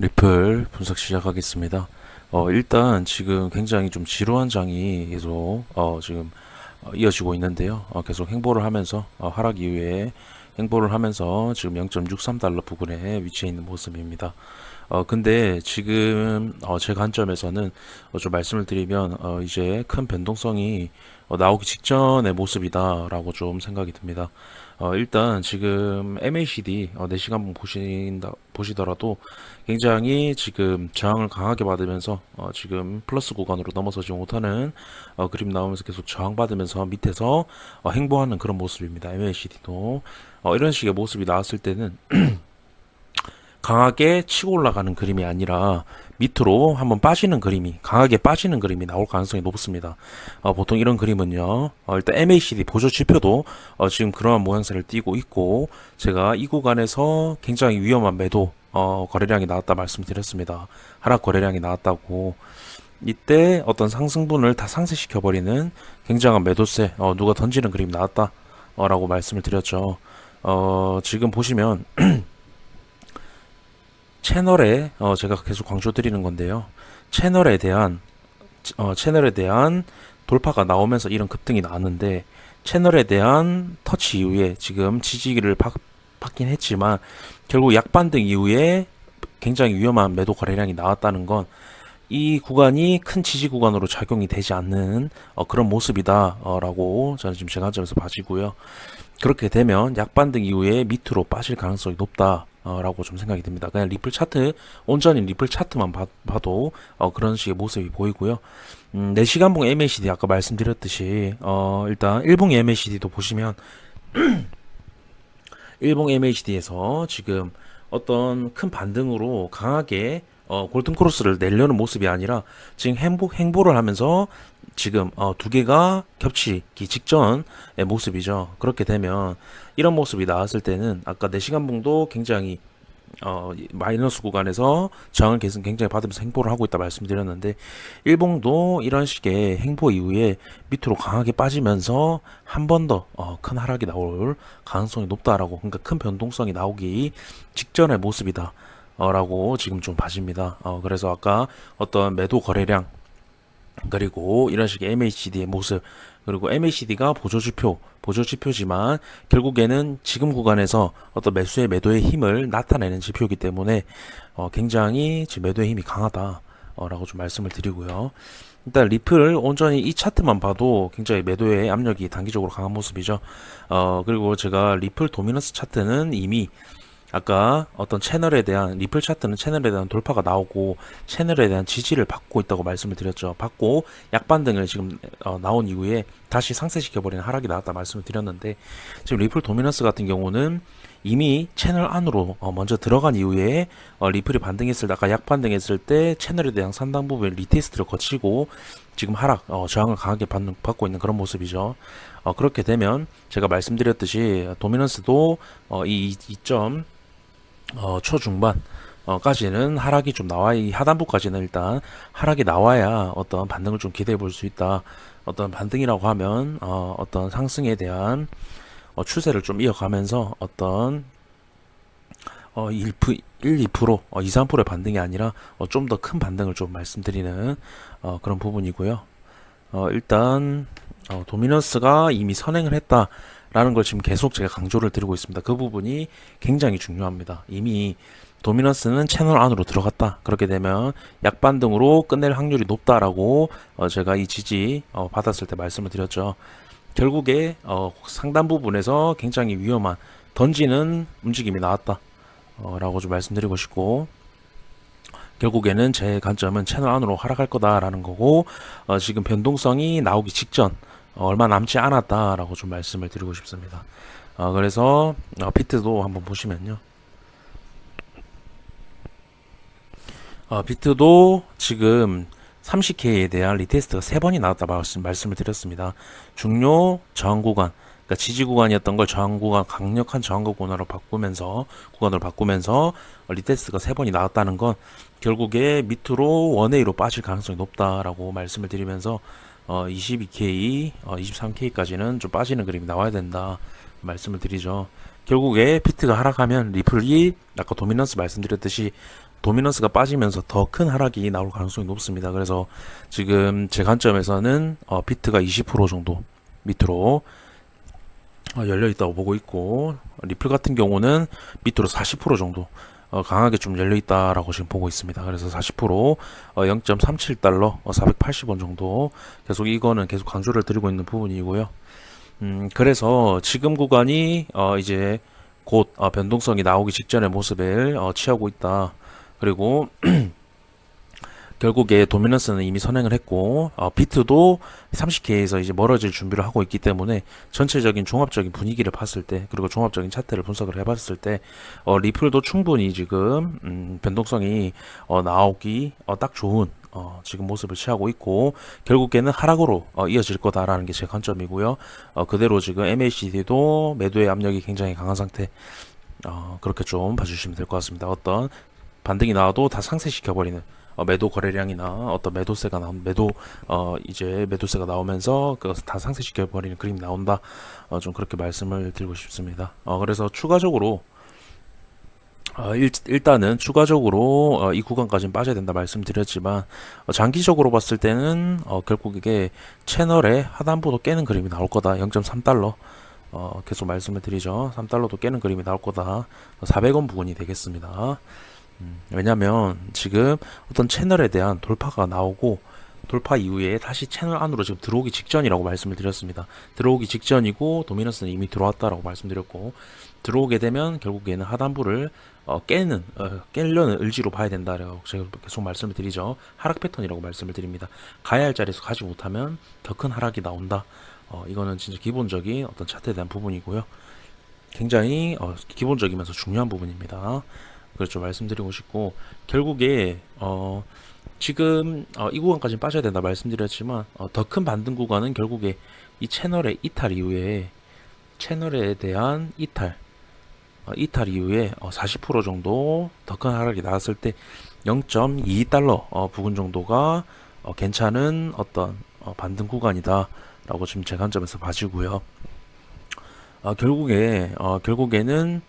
리플 분석 시작하겠습니다. 일단 지금 굉장히 좀 지루한 장이 계속 지금 이어지고 있는데요. 계속 행보를 하면서 하락 이후에 행보를 하면서 지금 0.63달러 부근에 위치해 있는 모습입니다. 근데 지금 제 관점에서는 좀 말씀을 드리면 이제 큰 변동성이 나오기 직전의 모습이다라고 좀 생각이 듭니다. 일단 지금 MACD 4시간 보시더라도 굉장히 지금 저항을 강하게 받으면서 지금 플러스 구간으로 넘어서지 못하는 그림 나오면서 계속 저항받으면서 밑에서 행보하는 그런 모습입니다. MACD도 이런 식의 모습이 나왔을 때는 강하게 치고 올라가는 그림이 아니라 밑으로 한번 빠지는 그림이 강하게 빠지는 그림이 나올 가능성이 높습니다. 보통 이런 그림은요. 일단 MACD 보조 지표도 지금 그러한 모양새를 띠고 있고 제가 이 구간에서 굉장히 위험한 매도 거래량이 나왔다 말씀드렸습니다. 하락 거래량이 나왔다고 이때 어떤 상승분을 다 상쇄시켜버리는 굉장한 매도세 누가 던지는 그림 나왔다 라고 말씀을 드렸죠. 지금 보시면 채널에 제가 계속 강조드리는 건데요. 채널에 대한 돌파가 나오면서 이런 급등이 나왔는데 채널에 대한 터치 이후에 지금 지지기를 받긴 했지만 결국 약반등 이후에 굉장히 위험한 매도 거래량이 나왔다는 건 이 구간이 큰 지지 구간으로 작용이 되지 않는 그런 모습이다 라고 저는 지금 제 관점에서 봐지고요. 그렇게 되면 약반등 이후에 밑으로 빠질 가능성이 높다 라고 좀 생각이 듭니다. 그냥 리플 차트, 온전히 리플 차트만 봐도 그런 식의 모습이 보이고요. 4시간봉 MACD 아까 말씀드렸듯이 일단 일봉 MACD도 보시면 일봉 MACD에서 지금 어떤 큰 반등으로 강하게 골든 크로스를 내려는 모습이 아니라 지금 행보를 하면서 지금 두 개가 겹치기 직전의 모습이죠. 그렇게 되면 이런 모습이 나왔을 때는 아까 4시간 봉도 굉장히 마이너스 구간에서 저항을 계속 굉장히 받으면서 행보를 하고 있다 말씀드렸는데 일봉도 이런 식의 행보 이후에 밑으로 강하게 빠지면서 한 번 더 큰 하락이 나올 가능성이 높다라고, 그러니까 큰 변동성이 나오기 직전의 모습이다 라고 지금 좀 봐집니다. 그래서 아까 어떤 매도 거래량 그리고 이런 식의 MACD의 모습, 그리고 MACD가 보조지표지만 결국에는 지금 구간에서 어떤 매도의 힘을 나타내는 지표이기 때문에 굉장히 지금 매도의 힘이 강하다 라고 좀 말씀을 드리고요. 일단 리플 온전히 이 차트만 봐도 굉장히 매도의 압력이 단기적으로 강한 모습이죠. 그리고 제가 리플 도미넌스 차트는 이미 아까 어떤 리플 차트는 채널에 대한 돌파가 나오고 채널에 대한 지지를 받고 있다고 말씀을 드렸죠. 받고 약반등을 지금 나온 이후에 다시 상쇄시켜버리는 하락이 나왔다 말씀을 드렸는데, 지금 리플 도미넌스 같은 경우는 이미 채널 안으로 먼저 들어간 이후에 리플이 반등했을 때, 아까 약반등했을 때 채널에 대한 상당 부분 리테스트를 거치고 지금 저항을 강하게 받고 있는 그런 모습이죠. 그렇게 되면 제가 말씀드렸듯이 도미넌스도 이 2점 초중반 까지는 하락이 좀 나와야, 이 하단부까지는 일단 하락이 나와야 어떤 반등을 좀 기대해 볼 수 있다. 어떤 반등이라고 하면 어떤 상승에 대한 추세를 좀 이어가면서 어떤 1, 2%, 2, 3%의 반등이 아니라 좀 더 큰 반등을 좀 말씀드리는 그런 부분이고요. 일단 도미넌스가 이미 선행을 했다라는 걸 지금 계속 제가 강조를 드리고 있습니다. 그 부분이 굉장히 중요합니다. 이미 도미넌스는 채널 안으로 들어갔다. 그렇게 되면 약반등으로 끝낼 확률이 높다라고 제가 이 지지 받았을 때 말씀을 드렸죠. 결국에 상단 부분에서 굉장히 위험한 던지는 움직임이 나왔다 라고 좀 말씀드리고 싶고, 결국에는 제 관점은 채널 안으로 하락할 거다라는 거고, 지금 변동성이 나오기 직전, 얼마 남지 않았다라고 좀 말씀을 드리고 싶습니다. 그래서 비트도 한번 보시면요. 비트도 지금 30K에 대한 리테스트가 3번이 나왔다 말씀을 드렸습니다. 중요 저항 구간, 그러니까 지지 구간이었던 걸 저항 구간, 강력한 저항 구간으로 바꾸면서 리테스트가 3번이 나왔다는 건 결국에 밑으로 원웨이로 빠질 가능성이 높다라고 말씀을 드리면서 22K, 23K까지는 좀 빠지는 그림이 나와야 된다 말씀을 드리죠. 결국에 비트가 하락하면 리플이 아까 도미넌스 말씀드렸듯이 도미넌스가 빠지면서 더 큰 하락이 나올 가능성이 높습니다. 그래서 지금 제 관점에서는 비트가 20% 정도 밑으로 열려 있다고 보고 있고, 리플 같은 경우는 밑으로 40% 정도 강하게 좀 열려 있다라고 지금 보고 있습니다. 그래서 40% 0.37달러 480원 정도 계속 이거는 계속 강조를 드리고 있는 부분이고요. 그래서 지금 구간이 이제 곧 변동성이 나오기 직전의 모습을 취하고 있다. 그리고 결국에 도미넌스는 이미 선행을 했고, 비트도 30K에서 이제 멀어질 준비를 하고 있기 때문에 전체적인 종합적인 분위기를 봤을 때, 그리고 종합적인 차트를 분석을 해봤을 때, 리플도 충분히 지금 변동성이 나오기 딱 좋은 지금 모습을 취하고 있고, 결국에는 하락으로 이어질 거다라는 게 제 관점이고요. 그대로 지금 MACD도 매도의 압력이 굉장히 강한 상태, 그렇게 좀 봐주시면 될 것 같습니다. 어떤 반등이 나와도 다 상쇄시켜버리는 매도 거래량이나 어떤 매도세가 나온 이제 매도세가 나오면서 그것을 다 상쇄시켜 버리는 그림이 나온다. 좀 그렇게 말씀을 드리고 싶습니다. 그래서 추가적으로 일단은 추가적으로 이 구간까지는 빠져야 된다 말씀드렸지만, 장기적으로 봤을 때는 결국 이게 채널의 하단부도 깨는 그림이 나올 거다. 0.3달러 계속 말씀을 드리죠. 3달러도 깨는 그림이 나올 거다. 400원 부근이 되겠습니다. 왜냐면 지금 어떤 채널에 대한 돌파가 나오고, 돌파 이후에 다시 채널 안으로 지금 들어오기 직전이라고 말씀을 드렸습니다. 들어오기 직전이고 도미넌스는 이미 들어왔다라고 말씀드렸고, 들어오게 되면 결국에는 하단부를 깨려는 의지로 봐야 된다라고 제가 계속 말씀을 드리죠. 하락 패턴이라고 말씀을 드립니다. 가야 할 자리에서 가지 못하면 더 큰 하락이 나온다. 이거는 진짜 기본적인 어떤 차트에 대한 부분이고요. 굉장히 기본적이면서 중요한 부분입니다. 그렇죠. 말씀드리고 싶고, 결국에 지금 이 구간까지 빠져야 된다 말씀드렸지만, 더 큰 반등 구간은 결국에 이 채널의 이탈 이후에, 채널에 대한 이탈 이후에 40% 정도 더 큰 하락이 나왔을 때 0.22달러 부근 정도가 괜찮은 어떤 반등 구간이다 라고 지금 제 관점에서 봐지고요. 결국에는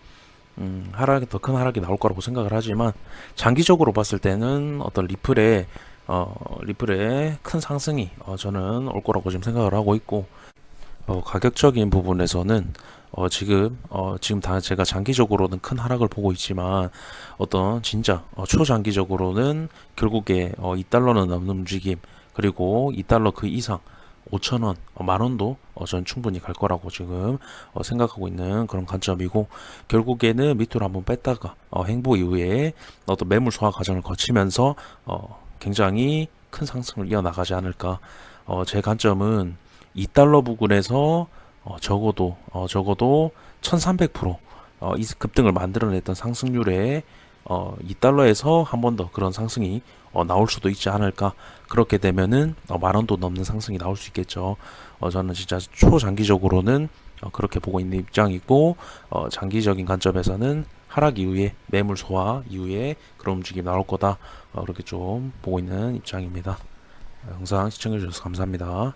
하락이 더 큰 하락이 나올 거라고 생각을 하지만, 장기적으로 봤을 때는 어떤 리플의 큰 상승이 저는 올 거라고 지금 생각을 하고 있고, 가격적인 부분에서는 지금 다 제가 장기적으로는 큰 하락을 보고 있지만, 어떤 진짜 초장기적으로는 결국에 2달러는 넘는 움직임, 그리고 2달러 그 이상 5천원, 만원도 저는 충분히 갈 거라고 지금 생각하고 있는 그런 관점이고, 결국에는 밑으로 한번 뺐다가 행보 이후에 어떤 매물 소화 과정을 거치면서 굉장히 큰 상승을 이어나가지 않을까. 제 관점은 2달러 부근에서 적어도 1300% 이 급등을 만들어냈던 상승률에 2달러에서 한 번 더 그런 상승이 나올 수도 있지 않을까. 그렇게 되면은 만원도 넘는 상승이 나올 수 있겠죠. 저는 진짜 초장기적으로는 그렇게 보고 있는 입장이고, 장기적인 관점에서는 하락 이후에 매물 소화 이후에 그런 움직임이 나올 거다. 그렇게 좀 보고 있는 입장입니다. 영상 시청해 주셔서 감사합니다.